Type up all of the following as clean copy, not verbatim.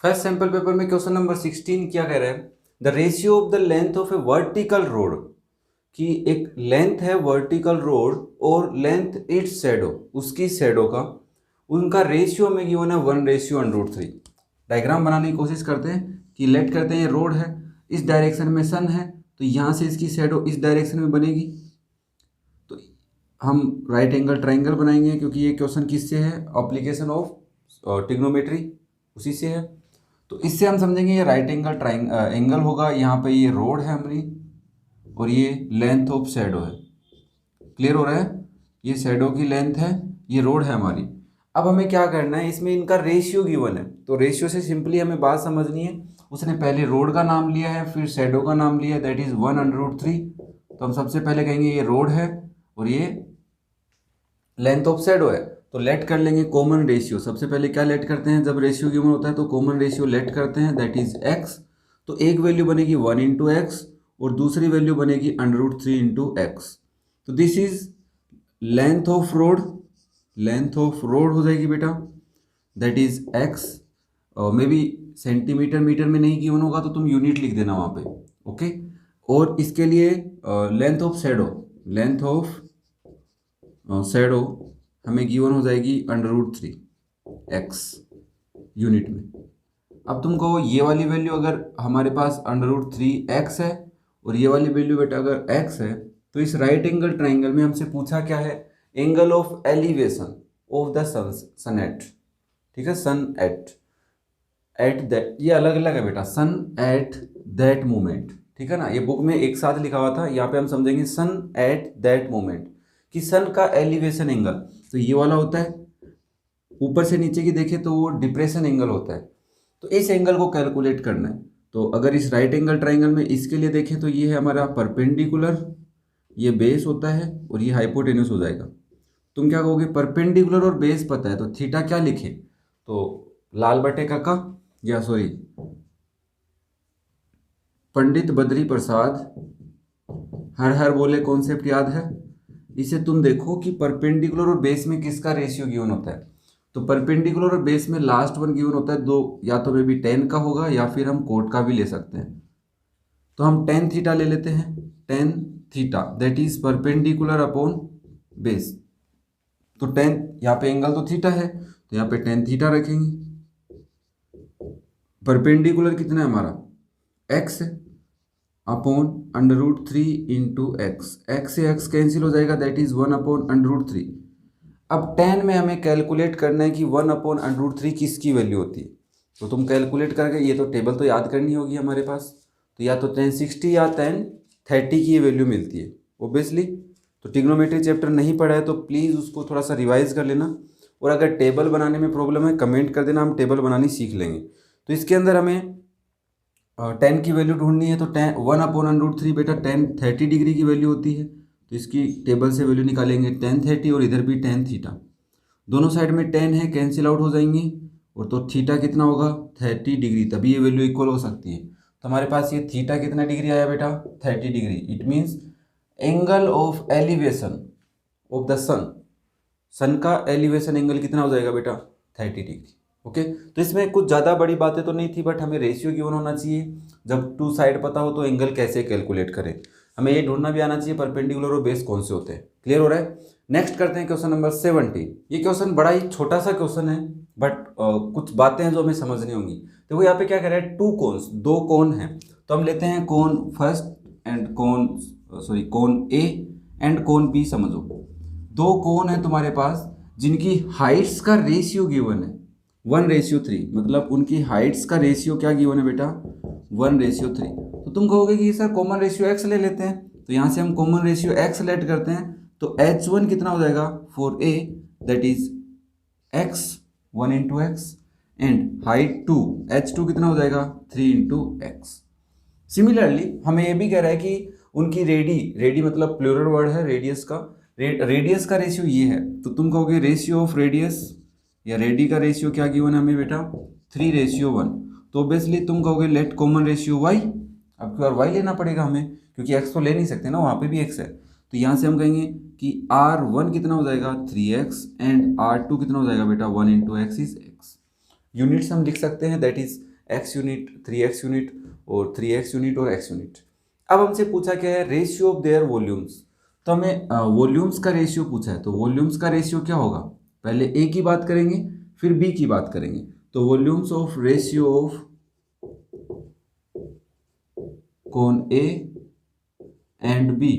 First sample paper में question number 16 क्या कह रहा है, the ratio of the length of A vertical road, कि एक लेंथ है वर्टिकल रोड और लेंथ इट्स शैडो, उसकी शैडो का, उनका रेशियो में गिवन है 1:√3। डायग्राम बनाने की कोशिश करते हैं कि लेट करते हैं ये रोड है, इस डायरेक्शन में सन है, तो यहाँ से इसकी शैडो इस डायरेक्शन में बनेगी, तो हम राइट एंगल ट्राइंगल बनाएंगे क्योंकि ये क्वेश्चन किससे है, एप्लीकेशन ऑफ ट्रिग्नोमेट्री, उसी से है। तो इससे हम समझेंगे ये राइट एंगल एंगल होगा, यहाँ पे ये रोड है हमारी और ये लेंथ ऑफ शैडो है। क्लियर हो रहा है, ये शैडो की लेंथ है, ये रोड है हमारी। अब हमें क्या करना है, इसमें इनका रेशियो गिवन है, तो रेशियो से सिंपली हमें बात समझनी है। उसने पहले रोड का नाम लिया है, फिर शैडो का नाम लिया है, दैट इज 1/√3। तो हम सबसे पहले कहेंगे ये रोड है और ये लेंथ ऑफ शैडो है, तो लेट कर लेंगे कॉमन रेशियो। सबसे पहले क्या लेट करते हैं, जब रेशियो गिवन होता है तो कॉमन रेशियो लेट करते हैं, दैट इज x। तो एक वैल्यू बनेगी 1 × x और दूसरी वैल्यू बनेगी √3 × x। तो this is length of road, length of road हो जाएगी बेटा, that is x। May be centimetre metre में नहीं गिवन होगा तो तुम यूनिट लिख देना वहाँ पे, ओके। और इसके लिए length of shadow, length of shadow हमें गिवन हो जाएगी √3x यूनिट में। अब तुमको ये वाली वैल्यू अगर हमारे पास √3x है और ये वाली वैल्यू बेटा अगर x है, तो इस राइट एंगल ट्राइंगल में हमसे पूछा क्या है, angle of elevation of the sun at, ठीक है, सन एट दैट, ये अलग अलग है बेटा, सन एट दैट मोमेंट, ठीक है ना। ये बुक में एक साथ लिखा हुआ था, यहाँ पे हम समझेंगे सन एट दैट मोमेंट, कि सन का एलिवेशन एंगल तो ये वाला होता है, ऊपर से नीचे की देखें तो वो डिप्रेशन एंगल होता है। तो इस एंगल को कैलकुलेट करना है, तो अगर इस राइट एंगल ट्राइंगल में इसके लिए देखें तो ये है हमारा परपेंडिकुलर, ये बेस होता है और ये हाइपोटेन्यूस हो जाएगा। तुम क्या कहोगे, परपेंडिकुलर और बेस पता है तो थीटा क्या लिखे, तो लाल बटे काका, या सॉरी पंडित बद्री प्रसाद हर हर बोले कॉन्सेप्ट याद है। इसे तुम देखो कि परपेंडिकुलर और बेस में किसका रेशियो गिवन होता है, तो परपेंडिकुलर और बेस में लास्ट वन गिवन होता है दो, या तो मे बी tan का होगा या फिर हम कोट का भी ले सकते हैं। तो हम tan थीटा ले लेते हैं, tan theta that is perpendicular upon base. तो tan, यहाँ पे एंगल तो थीटा है तो यहाँ पे tan थीटा रखेंगे। परपेंडिकुलर कितना है हमारा, x है, अपॉन √3 × x से x कैंसिल हो जाएगा, दैट इज 1/√3। अब tan में हमें कैलकुलेट करना है कि 1/√3 किसकी वैल्यू होती है, तो तुम कैलकुलेट करके, ये तो टेबल तो याद करनी होगी हमारे पास, तो या तो tan 60 या tan 30 की ये वैल्यू मिलती है ओबियसली। तो ट्रिग्नोमेट्री चैप्टर नहीं पढ़ा है तो प्लीज़ उसको थोड़ा सा रिवाइज कर लेना, और अगर टेबल बनाने में प्रॉब्लम है कमेंट कर देना, हम टेबल बनानी सीख लेंगे। तो इसके अंदर हमें tan की वैल्यू ढूंढनी है, तो tan 1/√3 बेटा tan 30 डिग्री की वैल्यू होती है, तो इसकी टेबल से वैल्यू निकालेंगे tan 30 और इधर भी tan थीटा, दोनों साइड में tan है कैंसिल आउट हो जाएंगे, और तो थीटा कितना होगा 30 डिग्री, तभी ये वैल्यू इक्वल हो सकती है। तो हमारे पास ये थीटा कितना डिग्री आया बेटा 30 degree, it means angle of elevation of the sun, sun का एलिवेशन एंगल कितना हो जाएगा बेटा 30 डिग्री, ओके। तो इसमें कुछ ज़्यादा बड़ी बातें तो नहीं थी, बट हमें रेशियो गिवन होना चाहिए, जब टू साइड पता हो तो एंगल कैसे कैलकुलेट करें, हमें ये ढूंढना भी आना चाहिए परपेंडिकुलर और बेस कौन से होते हैं। क्लियर हो रहा है, नेक्स्ट करते हैं क्वेश्चन नंबर 70। ये क्वेश्चन बड़ा ही छोटा सा क्वेश्चन है, बट कुछ बातें हैं जो हमें समझनी होंगी। देखो यहाँ पे क्या कह रहा है, टू कोन्स, दो कोन हैं, तो हम लेते हैं cone first and cone A and cone B. समझो दो कोन है तुम्हारे पास जिनकी हाइट्स का रेशियो गिवन है 1:3, मतलब उनकी हाइट्स का रेशियो क्या गिवन है बेटा 1:3। तो तुम कहोगे कि सर कॉमन रेशियो x ले लेते हैं, तो यहाँ से हम कॉमन रेशियो x लेट करते हैं, तो h1 कितना हो जाएगा 4a, that is x 1 × x, and height 2 h2 कितना हो जाएगा 3 × x। सिमिलरली हमें ये भी कह रहा है कि उनकी रेडी मतलब प्लूरल वर्ड है रेडियस का, रेडियस का रेशियो ये है, तो तुम कहोगे रेशियो ऑफ रेडियस या रेडी का रेशियो क्या गिवन है हमें बेटा 3:1। तो ऑब्वियसली तुम कहोगे लेट कॉमन रेशियो y, अब बार y लेना पड़ेगा हमें क्योंकि x तो ले नहीं सकते ना, वहाँ पे भी x है, तो यहाँ से हम कहेंगे कि R1 कितना हो जाएगा 3x एंड R2 कितना हो जाएगा बेटा 1 × x इज x। यूनिट्स हम लिख सकते हैं, that is x unit, 3x unit और 3x यूनिट और x यूनिट। अब हमसे पूछा क्या है, रेशियो ऑफ देयर वॉल्यूम्स। तो हमें वॉल्यूम्स का रेशियो पूछा है, तो वॉल्यूम्स का रेशियो क्या होगा, पहले ए की बात करेंगे फिर बी की बात करेंगे। तो volumes of ratio of cone A and B,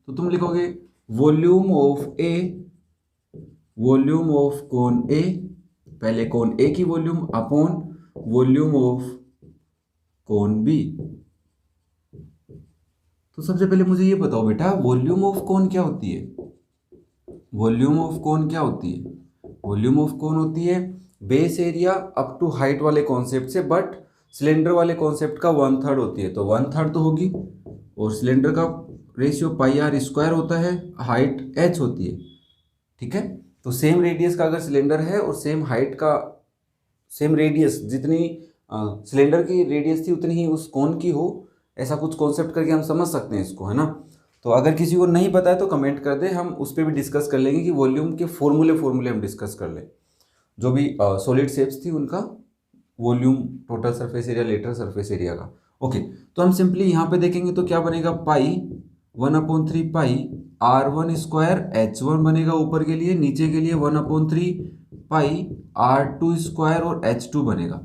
तो तुम लिखोगे volume of A, volume of cone A, पहले कोन ए की volume upon volume of cone B. तो सबसे पहले मुझे ये बताओ बेटा, वॉल्यूम ऑफ कोन क्या होती है, वॉल्यूम ऑफ कोन क्या होती है, वॉल्यूम ऑफ कोन होती है base area up to height वाले कॉन्सेप्ट से, बट सिलेंडर वाले कॉन्सेप्ट का 1/3 होती है, तो 1/3 तो होगी। और सिलेंडर का रेशियो पाई आर स्क्वायर होता है, हाइट h होती है, ठीक है। तो सेम रेडियस का अगर सिलेंडर है और सेम हाइट का, सेम रेडियस जितनी सिलेंडर की रेडियस थी उतनी ही उस कोन की हो, ऐसा कुछ कॉन्सेप्ट करके हम समझ सकते हैं इसको, है ना। तो अगर किसी को नहीं पता है तो कमेंट कर दे, हम उस पर भी डिस्कस कर लेंगे कि वॉल्यूम के फॉर्मूले हम डिस्कस कर लें। जो भी सॉलिड शेप्स थी उनका volume, total surface area, lateral surface area का। ओके, तो हम सिंपली यहाँ पे देखेंगे तो क्या बनेगा, पाई 1/3 पाई r1 स्क्वायर h1 बनेगा ऊपर के लिए, नीचे के लिए 1/3 पाई r2 स्क्वायर और h2 बनेगा,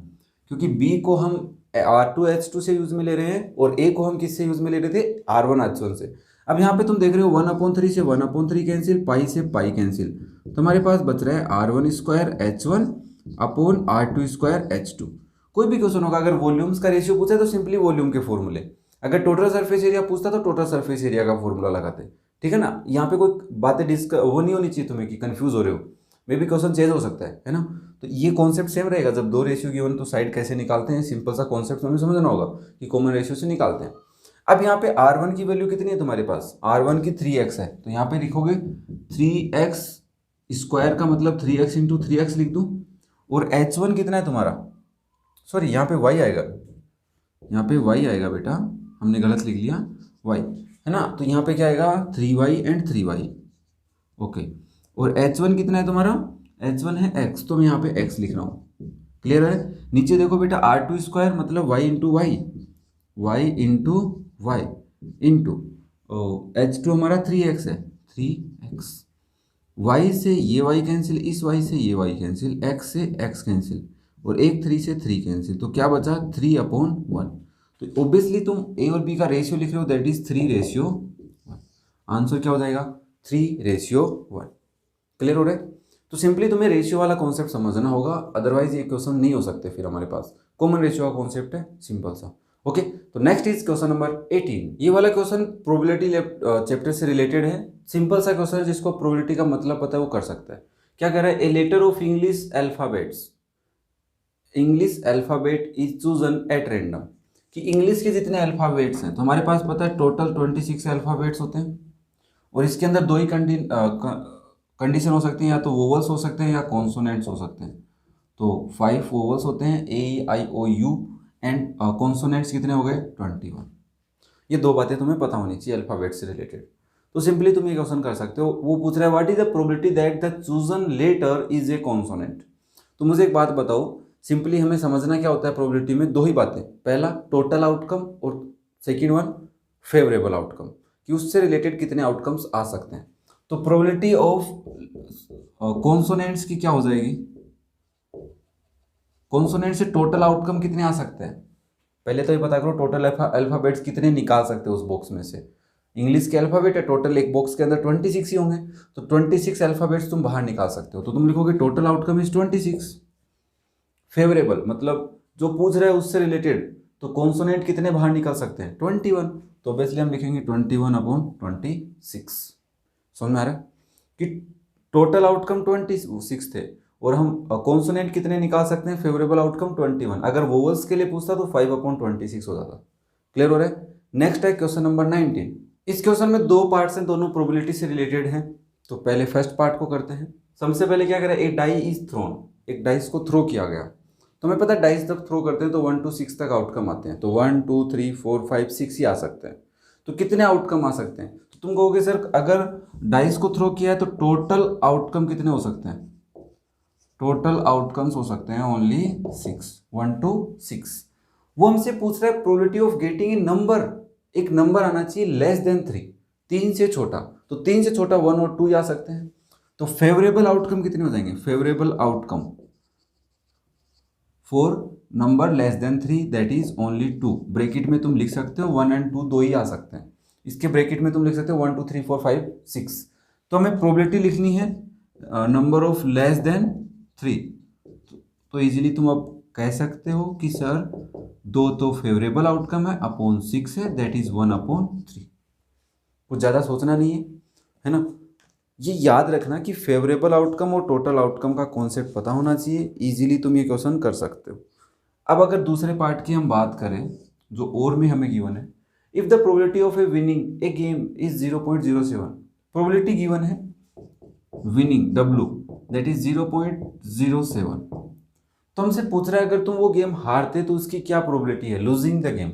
क्योंकि b को हम r2 h2 से यूज में ले रहे हैं और a को हम किससे यूज में ले रहे थे, r1 h1 से। अब यहाँ पे तुम देख रहे हो 1/3 से 1/3 कैंसिल, पाई से पाई कैंसिल, तो हमारे पास बच रहा है r1 square h1 upon r2 square h2। कोई भी क्वेश्चन होगा, अगर वॉल्यूम्स का रेशियो पूछे तो सिंपली वॉल्यूम के फॉर्मूले, अगर टोटल सरफेस एरिया पूछता तो टोटल सरफेस एरिया का फॉर्मूला लगाते, ठीक है ना। यहाँ पे कोई बातें वो नहीं होनी चाहिए तुम्हें कि कंफ्यूज हो रहे हो, मे भी क्वेश्चन चेंज हो सकता है ना। तो ये कॉन्सेप्ट सेम रहेगा, जब दो रेशियो गिवन तो साइड कैसे निकालते हैं, सिंपल सा कॉन्सेप्ट हमें समझना होगा कि कॉमन रेशियो से निकालते हैं। अब यहाँ पे r1 की वैल्यू कितनी है तुम्हारे पास, r1 की 3x है, तो यहाँ पे लिखोगे 3x स्क्वायर का मतलब 3x इंटू 3x लिख दूँ, और h1 कितना है तुम्हारा, सॉरी यहाँ पे y आएगा, यहाँ पे y आएगा बेटा, हमने गलत लिख लिया y, है ना। तो यहाँ पे क्या आएगा 3y एंड 3y, ओके। और h1 कितना है तुम्हारा, h1 है x, तो मैं यहाँ पे x लिख रहा हूँ, क्लियर है। नीचे देखो बेटा r2 स्क्वायर मतलब y into y, y into y into h2 हमारा 3x है, 3x, y से ये y कैंसिल, इस y से ये y कैंसिल, x से x कैंसिल, और एक 3 से 3 कैंसिल, तो क्या बचा 3/1। तो ऑब्वियसली तुम a और b का रेशियो लिख रहे हो, दैट इज 3:1। आंसर क्या हो जाएगा 3:1। क्लियर हो रहा है। तो सिंपली तुम्हें रेशियो वाला कॉन्सेप्ट समझना होगा, अदरवाइज ये क्वेश्चन नहीं हो सकते। फिर हमारे पास कॉमन रेशियो का कॉन्सेप्ट है, सिंपल सा। ओके, तो नेक्स्ट इज क्वेश्चन नंबर 18। ये वाला क्वेश्चन प्रोबेबिलिटी चैप्टर से रिलेटेड है, सिंपल सा क्वेश्चन है, जिसको प्रोबेबिलिटी का मतलब पता है वो कर सकता है। क्या कह रहा है, a letter of English alphabets, English alphabet is chosen at random, कि इंग्लिश के जितने अल्फाबेट्स हैं, तो हमारे पास पता है टोटल 26 अल्फाबेट्स होते हैं, और इसके अंदर दो ही कंडीशन हो सकती हैं, या तो वोवल्स हो सकते हैं या कॉन्सोनेंट्स हो सकते हैं। तो 5 वोवल्स होते हैं, A-E-I-O-U, एंड कॉन्सोनेंट्स कितने हो गए 21। ये दो बातें तुम्हें पता होनी चाहिए अल्फाबेट से रिलेटेड। तो सिंपली तुम ये क्वेश्चन कर सकते हो, वो पूछ रहा है what is the probability that the chosen letter is a consonant. तो मुझे एक बात बताओ, सिंपली हमें समझना क्या होता है प्रोबेबिलिटी में, दो ही बातें, पहला टोटल आउटकम और सेकेंड वन फेवरेबल आउटकम, कि उससे रिलेटेड कितने आउटकम्स आ सकते हैं। तो प्रोबेबिलिटी ऑफ कॉन्सोनेंट्स की क्या हो जाएगी, कॉन्सोनेंट से टोटल आउटकम कितने आ सकते हैं, पहले तो ये पता करो टोटल अल्फाबेट्स कितने निकाल सकते हो उस बॉक्स में से। इंग्लिश के अल्फाबेट है टोटल, एक बॉक्स के अंदर 26 ही होंगे, तो 26 अल्फाबेट्स तुम बाहर निकाल सकते हो। तो तुम लिखोगे टोटल आउटकम इज 26। फेवरेबल मतलब जो पूछ रहा है उससे रिलेटेड, तो कॉन्सोनेंट कितने बाहर निकाल सकते हैं 21, तो ऑब्वियसली हम लिखेंगे 21/26। समझ में आ रहा है कि टोटल आउटकम 26 थे, और हम कॉन्सोनेंट कितने निकाल सकते हैं, फेवरेबल आउटकम 21। अगर वोवल्स के लिए पूछता तो 5/26 हो जाता। क्लियर हो रहा है। नेक्स्ट है क्वेश्चन नंबर 19। इस क्वेश्चन में दो पार्ट्स हैं, दोनों प्रोबेबिलिटी से रिलेटेड हैं। तो पहले फर्स्ट पार्ट को करते हैं। सबसे पहले क्या करें, एक डाई इज थ्रोन, एक डाइस को थ्रो किया गया। तो हमें पता है डाइस जब थ्रो करते हैं तो 1 to 6 तक आउटकम आते हैं, तो 1 2 3 4 5 6 ही आ सकते हैं। तो कितने आउटकम आ सकते हैं, तो तुम कहोगे सर अगर डाइस को थ्रो किया है तो टोटल आउटकम कितने हो सकते हैं, टोटल आउटकम्स हो सकते हैं ओनली 6, 1 to 6। वो हमसे पूछ रहा है probability of getting a number, एक नंबर आना चाहिए लेस देन 3, 3 से छोटा, तो 3 से छोटा 1 और 2 आ सकते हैं। तो फेवरेबल आउटकम कितने हो जाएंगे, favourable outcome for number less than 3 that is only 2। Bracket में तुम लिख सकते हो 1 और 2 दो ही आ सकते हैं, इसके ब्रैकेट में तुम लिख सकते हो 1 2 3 4 5 6। तो हमें प्रोबेबिलिटी लिखनी है नंबर ऑफ लेस देन 3, तो इजीली तुम अब कह सकते हो कि सर 2 तो फेवरेबल आउटकम है अपॉन 6 है दैट इज 1/3। कुछ ज़्यादा सोचना नहीं है ना। ये याद रखना कि फेवरेबल आउटकम और टोटल आउटकम का कॉन्सेप्ट पता होना चाहिए, इजीली तुम ये क्वेश्चन कर सकते हो। अब अगर दूसरे पार्ट की हम बात करें जो और में हमें गिवन है, if the probability of A winning A game is 0.07, probability given है विनिंग W दैट इज 0.07। तो हमसे पूछ रहा है अगर तुम वो गेम हारते तो उसकी क्या प्रोबेबिलिटी है, लूजिंग द गेम,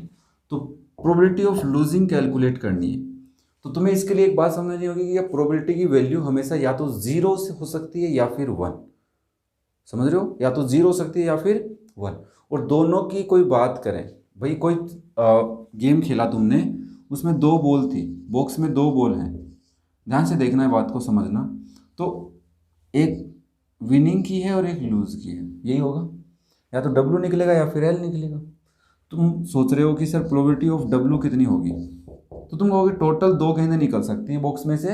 तो प्रोबेबिलिटी ऑफ लूजिंग कैलकुलेट करनी है। तो तुम्हें इसके लिए एक बात समझनी होगी कि प्रोबेबिलिटी की वैल्यू हमेशा या तो 0 से हो सकती है या फिर 1, समझ रहे हो, या तो 0 हो सकती है या फिर 1। और दोनों की कोई बात करें, भाई कोई गेम खेला तुमने, उसमें 2 बॉल थी, बॉक्स में 2 बॉल हैं, ध्यान से देखना है बात को समझना। तो एक विनिंग की है और एक लूज की है, यही होगा, या तो W निकलेगा या फिर L निकलेगा। तुम सोच रहे हो कि सर प्रोबेबिलिटी ऑफ W कितनी होगी, तो तुम कहोगे टोटल 2 गेंदें निकल सकती हैं बॉक्स में से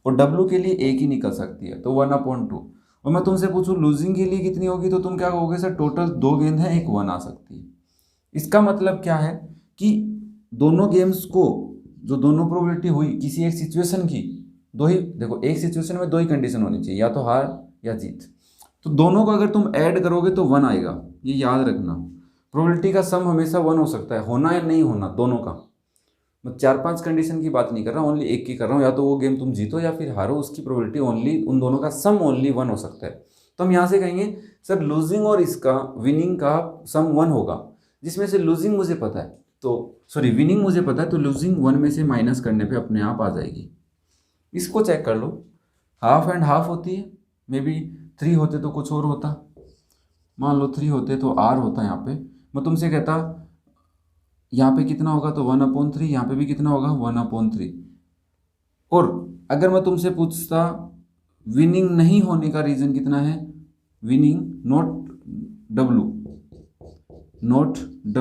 और W के लिए एक ही निकल सकती है, तो 1/2। और मैं तुमसे पूछूं लूजिंग के लिए कितनी होगी, तो तुम क्या कहोगे सर टोटल 2 गेंद है, एक 1 आ सकती है। इसका मतलब क्या है कि दोनों गेम्स को जो दोनों प्रोबेबिलिटी हुई किसी एक सिचुएशन की, दो ही देखो, एक सिचुएशन में 2 ही कंडीशन होनी चाहिए, या तो हार या जीत, तो दोनों को अगर तुम ऐड करोगे तो 1 आएगा, ये याद रखना। प्रोबेबिलिटी का सम हमेशा 1 हो सकता है, होना या नहीं होना दोनों का। मैं 4-5 कंडीशन की बात नहीं कर रहा हूँ, ओनली एक की कर रहा हूँ, या तो वो गेम तुम जीतो या फिर हारो, उसकी प्रोबेबिलिटी ओनली, उन दोनों का सम ओनली 1 हो सकता है। तो हम यहाँ से कहेंगे सर लूजिंग और इसका विनिंग का सम 1 होगा, जिसमें से लूजिंग मुझे पता है, तो सॉरी विनिंग मुझे पता है, तो लूजिंग 1 में से माइनस करने पे अपने आप आ जाएगी। इसको चेक कर लो, हाफ एंड हाफ होती है, मे बी 3 होते तो कुछ और होता, मान लो 3 होते तो R होता यहाँ पे। मैं तुमसे कहता यहाँ पे कितना होगा, तो 1/3, यहाँ पे भी कितना होगा 1/3। और अगर मैं तुमसे पूछता विनिंग नहीं होने का रीजन कितना है, विनिंग नॉट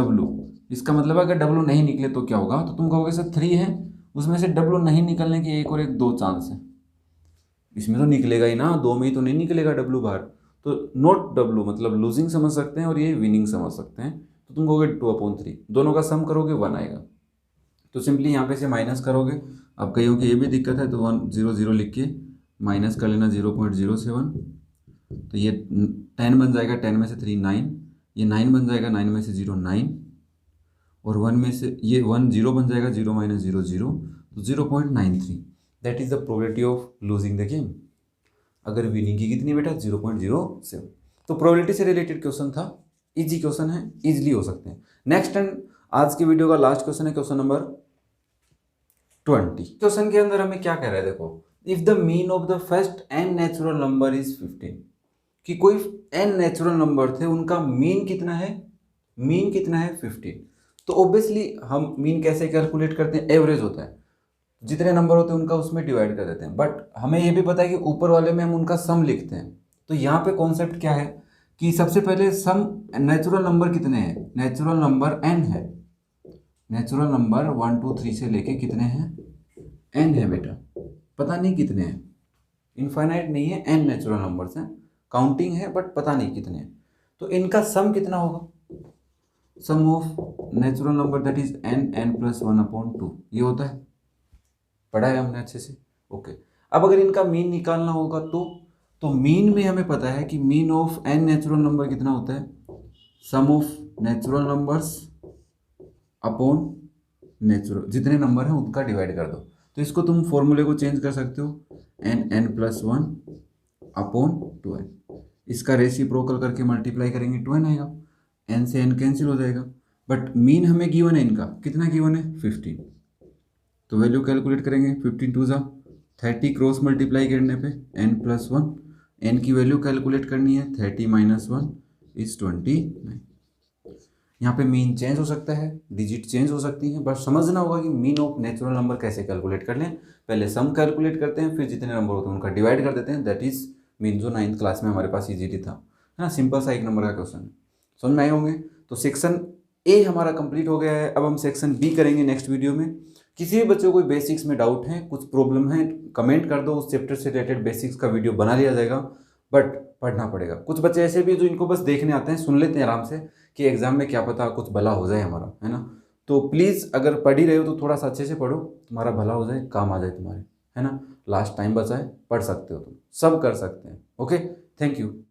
W, इसका मतलब अगर W नहीं निकले तो क्या होगा, तो तुम कहोगे सर 3 है, उसमें से W नहीं निकलने के एक और एक 2 चांस है, इसमें तो निकलेगा ही ना, 2 में ही तो नहीं निकलेगा W बाहर। तो नॉट W मतलब लूजिंग समझ सकते हैं और ये विनिंग समझ सकते हैं, तो तुम कहोगे 2/3, दोनों का सम करोगे 1 आएगा। तो सिंपली यहाँ पे से माइनस करोगे, अब कहीं कि ये भी दिक्कत है तो 1 0 0 लिख के माइनस कर लेना 0.07, तो ये 10 बन जाएगा, 10 में से 3 9, ये 9 बन जाएगा, 9 में से 0 9, और 1 में से ये 1 0 बन जाएगा, 0 - 0 0, तो 0.93 that is the probability of losing the game. अगर विनिंग की कितनी बेटा 0.07। तो प्रोबेबिलिटी से रिलेटेड क्वेश्चन था, इजी क्वेश्चन है, इजीली हो सकते हैं। नेक्स्ट एंड आज की वीडियो का लास्ट क्वेश्चन है क्वेश्चन नंबर 20। क्वेश्चन के अंदर हमें क्या कह रहा है, देखो, if the mean of the first n natural number is 15, कि कोई n नेचुरल नंबर थे, उनका मीन कितना है, मीन कितना है 15। तो ऑब्वियसली हम मीन कैसे कैलकुलेट करते हैं, एवरेज होता है, जितने नंबर होते हैं उनका उसमें डिवाइड कर देते हैं, बट हमें ये भी पता है कि ऊपर वाले में हम उनका सम लिखते हैं। तो यहाँ पे कॉन्सेप्ट क्या है कि सबसे पहले सम नेचुरल नंबर कितने हैं, नेचुरल नंबर n है, नेचुरल नंबर 1 2 3 से लेके कितने हैं, n है बेटा, पता नहीं कितने हैं, इनफाइनाइट नहीं है, n नेचुरल नंबर्स हैं, काउंटिंग है बट पता नहीं कितने हैं। तो इनका सम कितना होगा, sum of natural number that is n + 1/2, ये होता है, पढ़ा है हमने अच्छे से, ओके। अब अगर इनका मीन निकालना होगा तो मीन में हमें पता है कि mean of n natural number कितना होता है, sum of natural numbers upon natural, जितने नंबर हैं उनका डिवाइड कर दो। तो इसको तुम फॉर्मूले को चेंज कर सकते हो, n + 1/2n, इसका रेसिप्रोकल करके मल्टीप्लाई करेंगे 2n आएगा, n से n कैंसिल हो जाएगा, बट मीन हमें गिवन है, इनका कितना गिवन है 15, तो वैल्यू कैलकुलेट करेंगे, 15 2 जा 30, क्रॉस मल्टीप्लाई करने पे n + 1, n की वैल्यू कैलकुलेट करनी है, 30 - 1 = 29। यहाँ पे मीन चेंज हो सकता है, डिजिट चेंज हो सकती हैं, बस समझना होगा कि मीन ऑफ नेचुरल नंबर कैसे कैलकुलेट कर लें। पहले सम कैलकुलेट करते हैं, फिर जितने नंबर होते हैं उनका डिवाइड कर देते हैं। दैट इज मीन जो 9th क्लास में हमारे पास इजीली था, है ना। सिंपल सा 1 नंबर का क्वेश्चन है, समझ में आए होंगे। तो सेक्शन ए हमारा कंप्लीट हो गया है। अब हम सेक्शन बी करेंगे नेक्स्ट वीडियो में। किसी भी बच्चों को कोई बेसिक्स में डाउट है, कुछ प्रॉब्लम है, कमेंट कर दो, उस चैप्टर से रिलेटेड बेसिक्स का वीडियो बना लिया जाएगा। बट पढ़ना पड़ेगा। कुछ बच्चे ऐसे भी जो इनको बस देखने आते हैं, सुन लेते हैं आराम से कि एग्जाम में क्या पता कुछ भला हो जाए हमारा, है ना। तो प्लीज़ अगर पढ़ ही रहे हो तो थोड़ा सा अच्छे से पढ़ो, तुम्हारा भला हो जाए, काम आ जाए तुम्हारे, है ना। लास्ट टाइम बचा है, पढ़ सकते हो तुम, सब कर सकते हैं। Okay, thank you.